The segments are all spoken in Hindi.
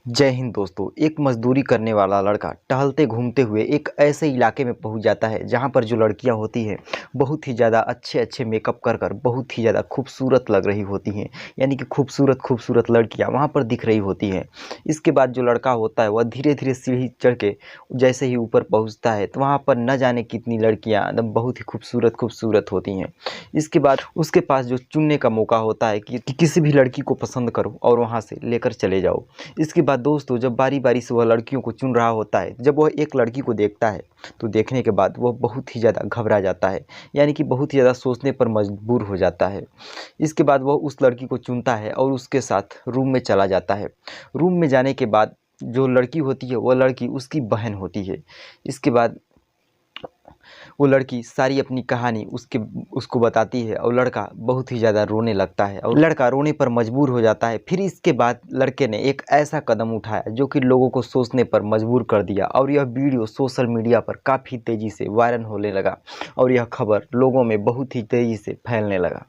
जय हिंद दोस्तों। एक मजदूरी करने वाला लड़का टहलते घूमते हुए एक ऐसे इलाके में पहुंच जाता है जहां पर जो लड़कियां होती हैं बहुत ही ज़्यादा अच्छे अच्छे मेकअप कर कर बहुत ही ज़्यादा खूबसूरत लग रही होती हैं। यानी कि खूबसूरत खूबसूरत लड़कियां वहां पर दिख रही होती हैं। इसके बाद जो लड़का होता है वह धीरे धीरे सीढ़ी चढ़ के जैसे ही ऊपर पहुँचता है तो वहाँ पर न जाने कितनी लड़कियाँ एकदम बहुत ही खूबसूरत खूबसूरत होती हैं। इसके बाद उसके पास जो चुनने का मौका होता है कि किसी भी लड़की को पसंद करो और वहाँ से लेकर चले जाओ। इसके बाद दोस्तों जब बारी बारी से वह लड़कियों को चुन रहा होता है, जब वह एक लड़की को देखता है तो देखने के बाद वह बहुत ही ज़्यादा घबरा जाता है। यानी कि बहुत ही ज़्यादा सोचने पर मजबूर हो जाता है। इसके बाद वह उस लड़की को चुनता है और उसके साथ रूम में चला जाता है। रूम में जाने के बाद जो लड़की होती है वह लड़की उसकी बहन होती है। इसके बाद वो लड़की सारी अपनी कहानी उसको बताती है और लड़का बहुत ही ज़्यादा रोने लगता है और लड़का रोने पर मजबूर हो जाता है। फिर इसके बाद लड़के ने एक ऐसा कदम उठाया जो कि लोगों को सोचने पर मजबूर कर दिया और यह वीडियो सोशल मीडिया पर काफ़ी तेज़ी से वायरल होने लगा और यह खबर लोगों में बहुत ही तेज़ी से फैलने लगा।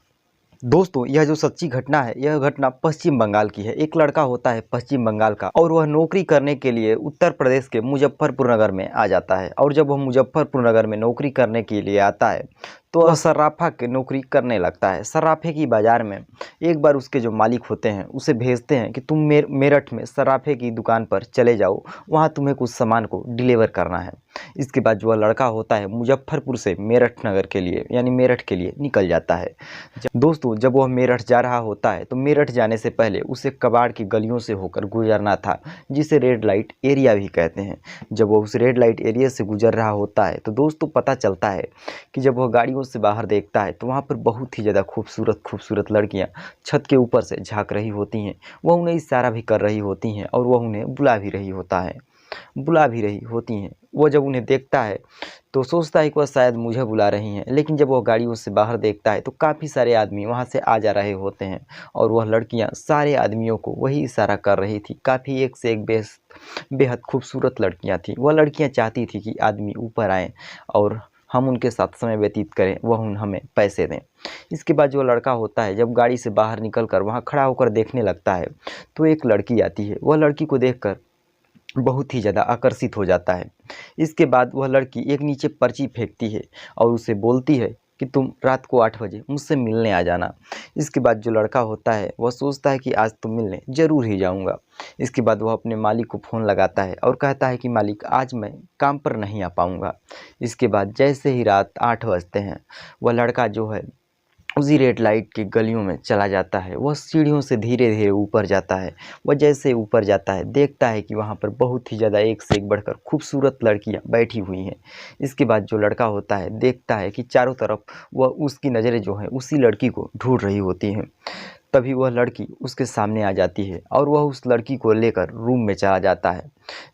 दोस्तों यह जो सच्ची घटना है यह घटना पश्चिम बंगाल की है। एक लड़का होता है पश्चिम बंगाल का और वह नौकरी करने के लिए उत्तर प्रदेश के मुजफ्फरपुर नगर में आ जाता है। और जब वह मुजफ्फरपुर नगर में नौकरी करने के लिए आता है तो वह सर्राफा की नौकरी करने लगता है। सर्राफे की बाज़ार में एक बार उसके जो मालिक होते हैं उसे भेजते हैं कि तुम मेरठ में सर्राफे की दुकान पर चले जाओ, वहाँ तुम्हें कुछ सामान को डिलीवर करना है। इसके बाद जो लड़का होता है मुजफ्फरपुर से मेरठ नगर के लिए यानी मेरठ के लिए निकल जाता है। दोस्तों जब वह मेरठ जा रहा होता है तो मेरठ जाने से पहले उसे कबाड़ की गलियों से होकर गुजरना था, जिसे रेड लाइट एरिया भी कहते हैं। जब वह उस रेड लाइट एरिया से गुजर रहा होता है तो दोस्तों पता चलता है कि जब वह गाड़ियों से बाहर देखता है तो वहाँ पर बहुत ही ज़्यादा खूबसूरत खूबसूरत लड़कियाँ छत के ऊपर से झाँक रही होती हैं। वह उन्हें इशारा भी कर रही होती हैं और वह उन्हें बुला भी रही होती हैं। वो जब उन्हें देखता है तो सोचता है कि वह शायद मुझे बुला रही हैं, लेकिन जब वह गाड़ियों से बाहर देखता है तो काफ़ी सारे आदमी वहाँ से आ जा रहे होते हैं और वह लड़कियाँ सारे आदमियों को वही इशारा कर रही थी। काफ़ी एक से एक बेहद खूबसूरत लड़कियाँ थीं। वह लड़कियाँ चाहती थी कि आदमी ऊपर आएँ और हम उनके साथ समय व्यतीत करें, वह हमें पैसे दें। इसके बाद जो लड़का होता है जब गाड़ी से बाहर निकल कर वहाँ खड़ा होकर देखने लगता है तो एक लड़की आती है। वह लड़की को देखकर बहुत ही ज़्यादा आकर्षित हो जाता है। इसके बाद वह लड़की एक नीचे पर्ची फेंकती है और उसे बोलती है कि तुम रात को 8 बजे मुझसे मिलने आ जाना। इसके बाद जो लड़का होता है वह सोचता है कि आज तो मिलने ज़रूर ही जाऊंगा। इसके बाद वह अपने मालिक को फ़ोन लगाता है और कहता है कि मालिक आज मैं काम पर नहीं आ पाऊंगा। इसके बाद जैसे ही रात 8 बजते हैं वह लड़का जो है उसी रेड लाइट की गलियों में चला जाता है। वह सीढ़ियों से धीरे धीरे ऊपर जाता है। वह जैसे ऊपर जाता है देखता है कि वहाँ पर बहुत ही ज़्यादा एक से एक बढ़कर खूबसूरत लड़कियाँ बैठी हुई हैं। इसके बाद जो लड़का होता है देखता है कि चारों तरफ वह उसकी नज़रें जो हैं उसी लड़की को ढूंढ रही होती हैं। तभी वह लड़की उसके सामने आ जाती है और वह उस लड़की को लेकर रूम में चला जाता है।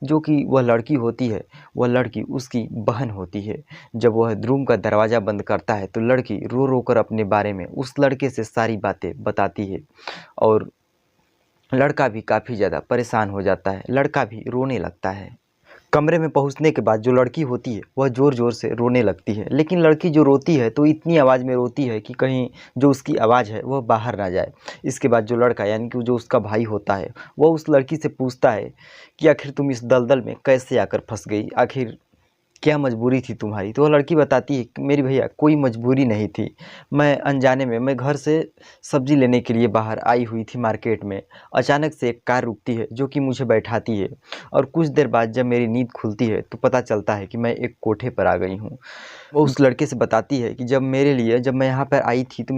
जो कि वह लड़की होती है वह लड़की उसकी बहन होती है। जब वह रूम का दरवाज़ा बंद करता है तो लड़की रो रो कर अपने बारे में उस लड़के से सारी बातें बताती है और लड़का भी काफ़ी ज़्यादा परेशान हो जाता है। लड़का भी रोने लगता है। कमरे में पहुंचने के बाद जो लड़की होती है वह ज़ोर ज़ोर से रोने लगती है, लेकिन लड़की जो रोती है तो इतनी आवाज़ में रोती है कि कहीं जो उसकी आवाज़ है वह बाहर ना जाए। इसके बाद जो लड़का यानी कि जो उसका भाई होता है वह उस लड़की से पूछता है कि आखिर तुम इस दलदल में कैसे आकर फंस गई, आखिर क्या मजबूरी थी तुम्हारी। तो वह लड़की बताती है कि मेरी भैया कोई मजबूरी नहीं थी, मैं अनजाने में मैं घर से सब्ज़ी लेने के लिए बाहर आई हुई थी मार्केट में। अचानक से एक कार रुकती है जो कि मुझे बैठाती है और कुछ देर बाद जब मेरी नींद खुलती है तो पता चलता है कि मैं एक कोठे पर आ गई हूँ। वो उस लड़के से बताती है कि जब मैं यहाँ पर आई थी तो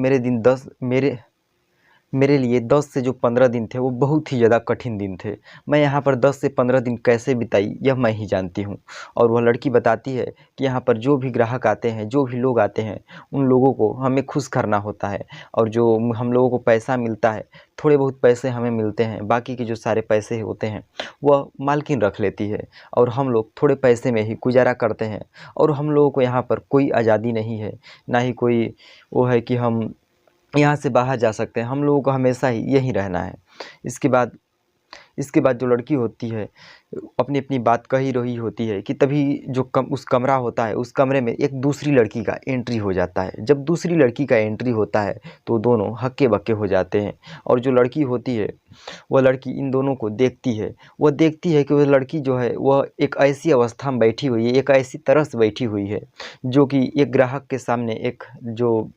मेरे लिए 10 से जो 15 दिन थे वो बहुत ही ज़्यादा कठिन दिन थे। मैं यहाँ पर 10 से 15 दिन कैसे बिताई यह मैं ही जानती हूँ। और वह लड़की बताती है कि यहाँ पर जो भी ग्राहक आते हैं, जो भी लोग आते हैं, उन लोगों को हमें खुश करना होता है और जो हम लोगों को पैसा मिलता है, थोड़े बहुत पैसे हमें मिलते हैं, बाकी के जो सारे पैसे होते हैं वह मालकिन रख लेती है और हम लोग थोड़े पैसे में ही गुजारा करते हैं। और हम लोगों को यहाँ पर कोई आज़ादी नहीं है, ना ही कोई वो है कि हम यहाँ से बाहर जा सकते हैं। हम लोगों को हमेशा ही यहीं रहना है। इसके बाद इसके बाद जो लड़की होती है अपनी अपनी बात कह ही रही होती है कि तभी जो उस कमरा होता है, उस कमरे में एक दूसरी लड़की का एंट्री हो जाता है। जब दूसरी लड़की का एंट्री होता है तो दोनों हक्के बक्के हो जाते हैं। और जो लड़की होती है वह लड़की इन दोनों को देखती है। वह देखती है कि वह लड़की जो है वह एक ऐसी अवस्था में बैठी हुई है, एक ऐसी तरह से बैठी हुई है जो कि एक ग्राहक के सामने एक जो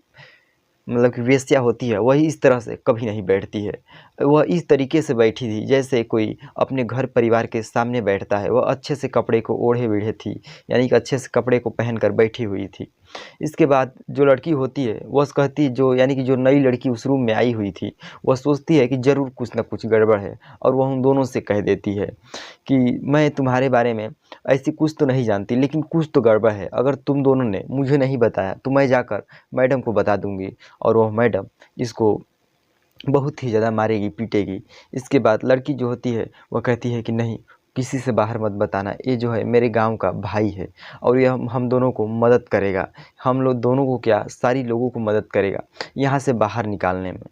मतलब कि वेश्या होती है वही इस तरह से कभी नहीं बैठती है। वह इस तरीके से बैठी थी जैसे कोई अपने घर परिवार के सामने बैठता है। वह अच्छे से कपड़े को ओढ़े बिढ़े थी, यानी कि अच्छे से कपड़े को पहनकर बैठी हुई थी। इसके बाद जो लड़की होती है वह कहती जो यानी कि जो नई लड़की उस रूम में आई हुई थी वह सोचती है कि ज़रूर कुछ ना कुछ गड़बड़ है, और वह उन दोनों से कह देती है कि मैं तुम्हारे बारे में ऐसी कुछ तो नहीं जानती, लेकिन कुछ तो गड़बड़ है। अगर तुम दोनों ने मुझे नहीं बताया तो मैं जाकर मैडम को बता दूंगी, और वह मैडम इसको बहुत ही ज़्यादा मारेगी पीटेगी। इसके बाद लड़की जो होती है वह कहती है कि नहीं, किसी से बाहर मत बताना, ये जो है मेरे गांव का भाई है और ये हम दोनों को मदद करेगा। हम लोग दोनों को क्या, सारी लोगों को मदद करेगा यहाँ से बाहर निकालने में।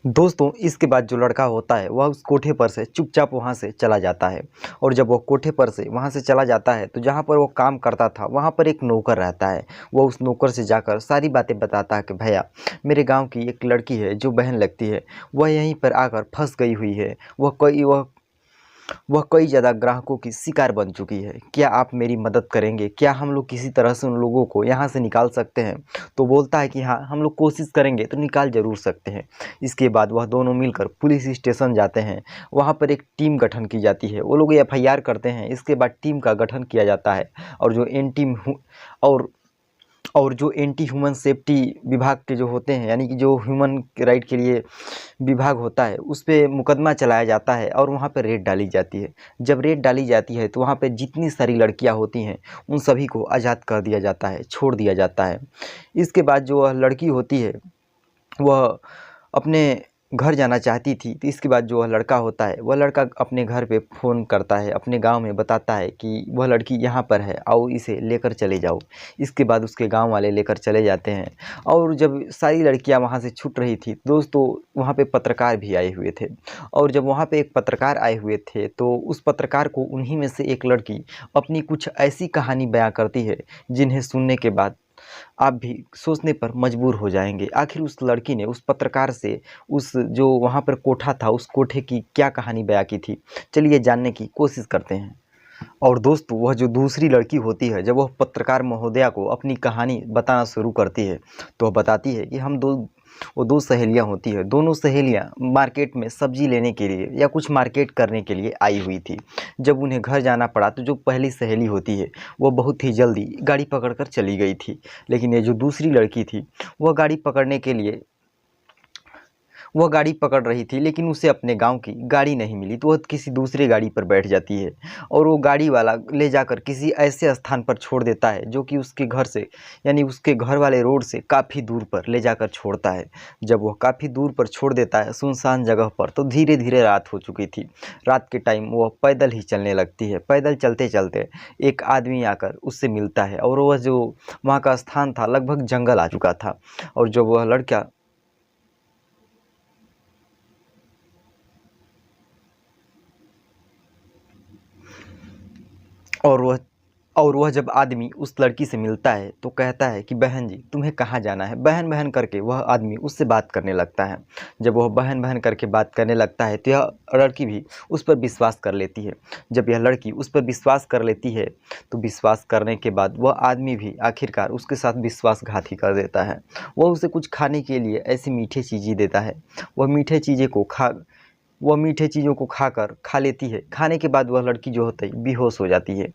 दोस्तों इसके बाद जो लड़का होता है वह उस कोठे पर से चुपचाप वहाँ से चला जाता है। और जब वह कोठे पर से वहाँ से चला जाता है तो जहाँ पर वो काम करता था वहाँ पर एक नौकर रहता है। वह उस नौकर से जाकर सारी बातें बताता है कि भैया मेरे गांव की एक लड़की है जो बहन लगती है, वह यहीं पर आकर फंस गई हुई है। वह कई ज़्यादा ग्राहकों की शिकार बन चुकी है। क्या आप मेरी मदद करेंगे? क्या हम लोग किसी तरह से उन लोगों को यहाँ से निकाल सकते हैं? तो बोलता है कि हाँ, हम लोग कोशिश करेंगे तो निकाल ज़रूर सकते हैं। इसके बाद वह दोनों मिलकर पुलिस स्टेशन जाते हैं। वहाँ पर एक टीम गठन की जाती है। वो लोग एफआईआर करते हैं। इसके बाद टीम का गठन किया जाता है और जो और और जो एंटी ह्यूमन सेफ्टी विभाग के जो होते हैं, यानी कि जो ह्यूमन राइट के लिए विभाग होता है, उस पे मुकदमा चलाया जाता है और वहाँ पे रेड डाली जाती है। जब रेड डाली जाती है तो वहाँ पे जितनी सारी लड़कियाँ होती हैं उन सभी को आज़ाद कर दिया जाता है, छोड़ दिया जाता है। इसके बाद जो वह लड़की होती है वह अपने घर जाना चाहती थी। तो इसके बाद जो वह लड़का होता है वह लड़का अपने घर पे फ़ोन करता है, अपने गांव में बताता है कि वह लड़की यहाँ पर है, आओ इसे लेकर चले जाओ। इसके बाद उसके गांव वाले लेकर चले जाते हैं। और जब सारी लड़कियां वहाँ से छूट रही थी दोस्तों, वहाँ पे पत्रकार भी आए हुए थे। और जब वहाँ पे एक पत्रकार आए हुए थे तो उस पत्रकार को उन्हीं में से एक लड़की अपनी कुछ ऐसी कहानी बयां करती है जिन्हें सुनने के बाद आप भी सोचने पर मजबूर हो जाएंगे। आखिर उस लड़की ने उस पत्रकार से उस जो वहाँ पर कोठा था उस कोठे की क्या कहानी बयां की थी, चलिए जानने की कोशिश करते हैं। और दोस्तों वह जो दूसरी लड़की होती है, जब वह पत्रकार महोदया को अपनी कहानी बताना शुरू करती है तो वह बताती है कि वो दो सहेलियां होती है। दोनों सहेलियां मार्केट में सब्जी लेने के लिए या कुछ मार्केट करने के लिए आई हुई थी। जब उन्हें घर जाना पड़ा तो जो पहली सहेली होती है वो बहुत ही जल्दी गाड़ी पकड़कर चली गई थी, लेकिन ये जो दूसरी लड़की थी वह गाड़ी पकड़ रही थी, लेकिन उसे अपने गांव की गाड़ी नहीं मिली तो वह किसी दूसरे गाड़ी पर बैठ जाती है और वो गाड़ी वाला ले जाकर किसी ऐसे स्थान पर छोड़ देता है जो कि उसके घर से, यानी उसके घर वाले रोड से काफ़ी दूर पर ले जाकर छोड़ता है। जब वह काफ़ी दूर पर छोड़ देता है सुनसान जगह पर, तो धीरे धीरे रात हो चुकी थी। रात के टाइम वह पैदल ही चलने लगती है। पैदल चलते चलते एक आदमी आकर उससे मिलता है और वह जो वहाँ का स्थान था लगभग जंगल आ चुका था। और जब वह लड़का और वह और वह जब आदमी उस लड़की से मिलता है तो कहता है कि बहन जी तुम्हें कहाँ जाना है। बहन बहन करके वह आदमी उससे बात करने लगता है। जब वह बहन बहन करके बात करने लगता है तो यह लड़की भी उस पर विश्वास कर लेती है। जब यह लड़की उस पर विश्वास कर लेती है तो विश्वास करने के बाद वह आदमी भी आखिरकार उसके साथ विश्वासघात ही कर देता है। वह उसे कुछ खाने के लिए ऐसी मीठी चीज़ें देता है। वह मीठे चीज़ों को खा लेती है। खाने के बाद वह लड़की जो होती है बेहोश हो जाती है।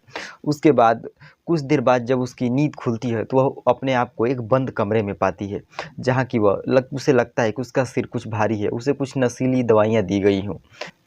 उसके बाद कुछ देर बाद जब उसकी नींद खुलती है तो वह अपने आप को एक बंद कमरे में पाती है, जहाँ की उसे लगता है कि उसका सिर कुछ भारी है, उसे कुछ नशीली दवाइयाँ दी गई हों।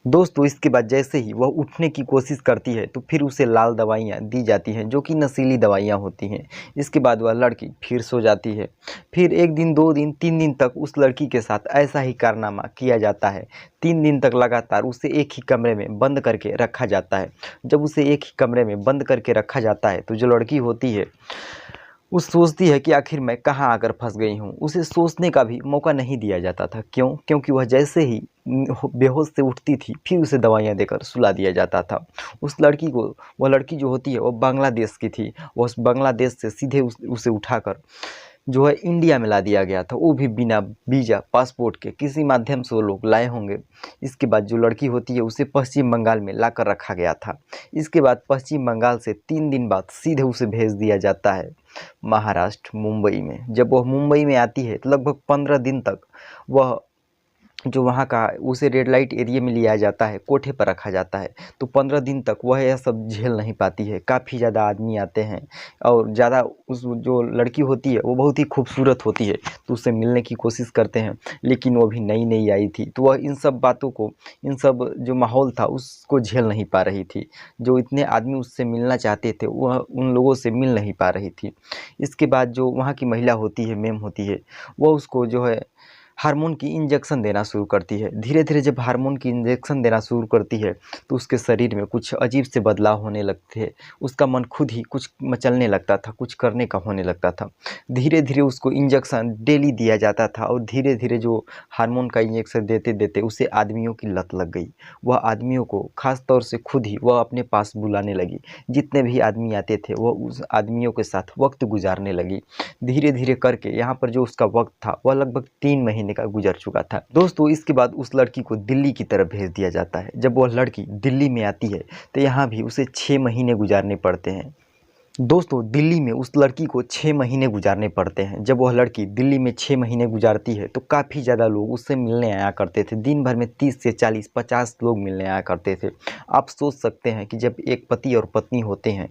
दोस्तों इसके बाद जैसे ही वह उठने की कोशिश करती है तो फिर उसे लाल दवाइयाँ दी जाती हैं जो कि नशीली दवाइयाँ होती हैं। इसके बाद वह लड़की फिर सो जाती है। फिर 1 दिन 2 दिन 3 दिन तक उस लड़की के साथ ऐसा ही कारनामा किया जाता है। 3 दिन तक लगातार उसे एक ही कमरे में बंद करके रखा जाता है। जब उसे एक ही कमरे में बंद करके रखा जाता है तो जो लड़की होती है वो सोचती है कि आखिर मैं कहाँ आकर फंस गई हूँ। उसे सोचने का भी मौका नहीं दिया जाता था। क्यों? क्योंकि वह जैसे ही बेहोश से उठती थी, फिर उसे दवाइयाँ देकर सुला दिया जाता था। उस लड़की को, वह लड़की जो होती है वो बांग्लादेश की थी। वह उस बांग्लादेश से सीधे उसे उठाकर जो है इंडिया में ला दिया गया था, वो भी बिना वीज़ा पासपोर्ट के किसी माध्यम से वो लोग लाए होंगे। इसके बाद जो लड़की होती है उसे पश्चिम बंगाल में लाकर रखा गया था। इसके बाद पश्चिम बंगाल से 3 दिन बाद सीधे उसे भेज दिया जाता है महाराष्ट्र, मुंबई में। जब वह मुंबई में आती है तो लगभग 15 दिन तक वह जो वहाँ का, उसे रेड लाइट एरिया में लिया जाता है, कोठे पर रखा जाता है। तो 15 दिन तक वह यह सब झेल नहीं पाती है। काफ़ी ज़्यादा आदमी आते हैं और ज़्यादा उस जो लड़की होती है वो बहुत ही खूबसूरत होती है, तो उससे मिलने की कोशिश करते हैं, लेकिन वो भी नई नई आई थी, तो वह इन सब बातों को, इन सब जो माहौल था उसको झेल नहीं पा रही थी। जो इतने आदमी उससे मिलना चाहते थे वह उन लोगों से मिल नहीं पा रही थी। इसके बाद जो वहाँ की महिला होती है, मैम होती है, वह उसको जो है हार्मोन की इंजेक्शन देना शुरू करती है। धीरे धीरे जब हार्मोन की इंजेक्शन देना शुरू करती है तो उसके शरीर में कुछ अजीब से बदलाव होने लगते हैं। उसका मन खुद ही कुछ मचलने लगता था, कुछ करने का होने लगता था। धीरे धीरे उसको इंजेक्शन डेली दिया जाता था और धीरे धीरे जो हार्मोन का इंजेक्शन देते देते उसे आदमियों की लत लग गई। वह आदमियों को ख़ास तौर से खुद ही वह अपने पास बुलाने लगी। जितने भी आदमी आते थे वह उस आदमियों के साथ वक्त गुजारने लगी। धीरे धीरे करके यहाँ पर जो उसका वक्त था वह लगभग 3 महीने का गुजर चुका था। दोस्तों इसके बाद उस लड़की को दिल्ली की तरफ भेज दिया जाता है। जब वह लड़की दिल्ली में आती है तो यहाँ भी उसे 6 महीने गुजारने पड़ते हैं। दोस्तों दिल्ली में उस लड़की को 6 महीने गुजारने पड़ते हैं। जब वह लड़की दिल्ली में 6 महीने गुजारती है तो काफ़ी ज़्यादा लोग उससे मिलने आया करते थे। दिन भर में 30 से 40, 50 लोग मिलने आया करते थे। आप सोच सकते हैं कि जब एक पति और पत्नी होते हैं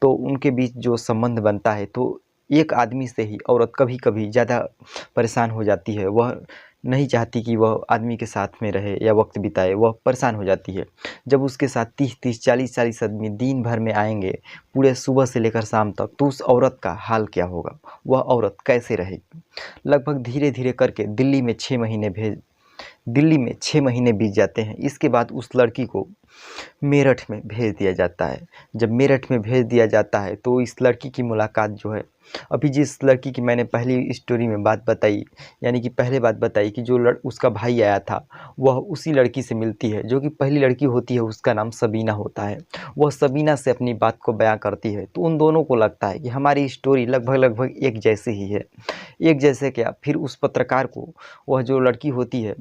तो उनके बीच जो संबंध बनता है, तो एक आदमी से ही औरत कभी कभी ज़्यादा परेशान हो जाती है। वह नहीं चाहती कि वह आदमी के साथ में रहे या वक्त बिताए, वह परेशान हो जाती है। जब उसके साथ 30-30, 40-40 आदमी दिन भर में आएंगे, पूरे सुबह से लेकर शाम तक, तो उस औरत का हाल क्या होगा? वह औरत कैसे रहेगी? लगभग धीरे धीरे करके दिल्ली में 6 महीने बीत जाते हैं। इसके बाद उस लड़की को मेरठ में भेज दिया जाता है। जब मेरठ में भेज दिया जाता है तो इस लड़की की मुलाकात जो है, अभी जिस लड़की की मैंने पहली स्टोरी में बात बताई, यानी कि पहले बात बताई कि जो उसका भाई आया था, वह उसी लड़की से मिलती है। जो कि पहली लड़की होती है उसका नाम सबीना होता है। वह सबीना से अपनी बात को बयां करती है, तो उन दोनों को लगता है कि हमारी स्टोरी लगभग लगभग एक जैसी ही है। एक जैसे क्या, फिर उस पत्रकार को वह जो लड़की होती है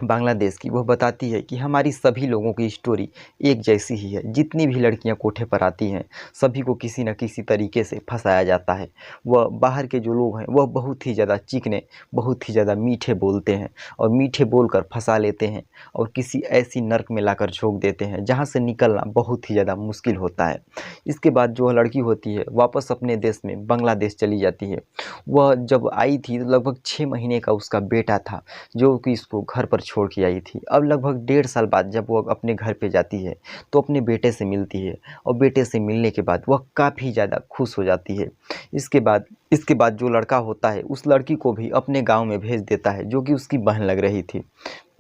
बांग्लादेश की, वह बताती है कि हमारी सभी लोगों की स्टोरी एक जैसी ही है। जितनी भी लड़कियां कोठे पर आती हैं सभी को किसी न किसी तरीके से फंसाया जाता है। वह बाहर के जो लोग हैं वह बहुत ही ज़्यादा चिकने, बहुत ही ज़्यादा मीठे बोलते हैं और मीठे बोलकर फंसा लेते हैं और किसी ऐसी नर्क में लाकर झोंक देते हैं जहाँ से निकलना बहुत ही ज़्यादा मुश्किल होता है। इसके बाद जो लड़की होती है वापस अपने देश में बांग्लादेश चली जाती है। वह जब आई थी तो लगभग 6 महीने का उसका बेटा था जो कि इसको घर पर छोड़ के आई थी। अब लगभग 1.5 साल बाद जब वो अपने घर पे जाती है तो अपने बेटे से मिलती है और बेटे से मिलने के बाद वह काफ़ी ज़्यादा खुश हो जाती है। इसके बाद जो लड़का होता है उस लड़की को भी अपने गांव में भेज देता है, जो कि उसकी बहन लग रही थी।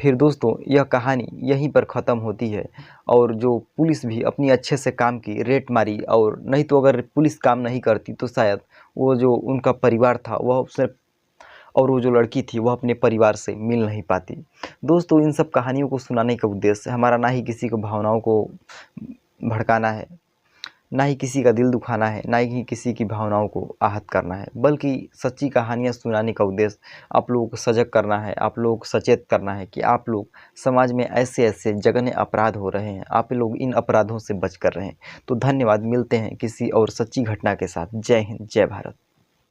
फिर दोस्तों यह कहानी यहीं पर ख़त्म होती है और जो पुलिस भी अपनी अच्छे से काम की, रेड मारी, और नहीं तो अगर पुलिस काम नहीं करती तो शायद वो जो उनका परिवार था वह उससे, और वो जो लड़की थी वह अपने परिवार से मिल नहीं पाती। दोस्तों इन सब कहानियों को सुनाने का उद्देश्य हमारा ना ही किसी को भावनाओं को भड़काना है, ना ही किसी का दिल दुखाना है, ना ही किसी की भावनाओं को आहत करना है, बल्कि सच्ची कहानियाँ सुनाने का उद्देश्य आप लोगों को सजग करना है, आप लोगों को सचेत करना है कि आप लोग समाज में ऐसे ऐसे जघन्य अपराध हो रहे हैं, आप लोग इन अपराधों से बच कर रहें। तो धन्यवाद, मिलते हैं किसी और सच्ची घटना के साथ। जय हिंद, जय भारत।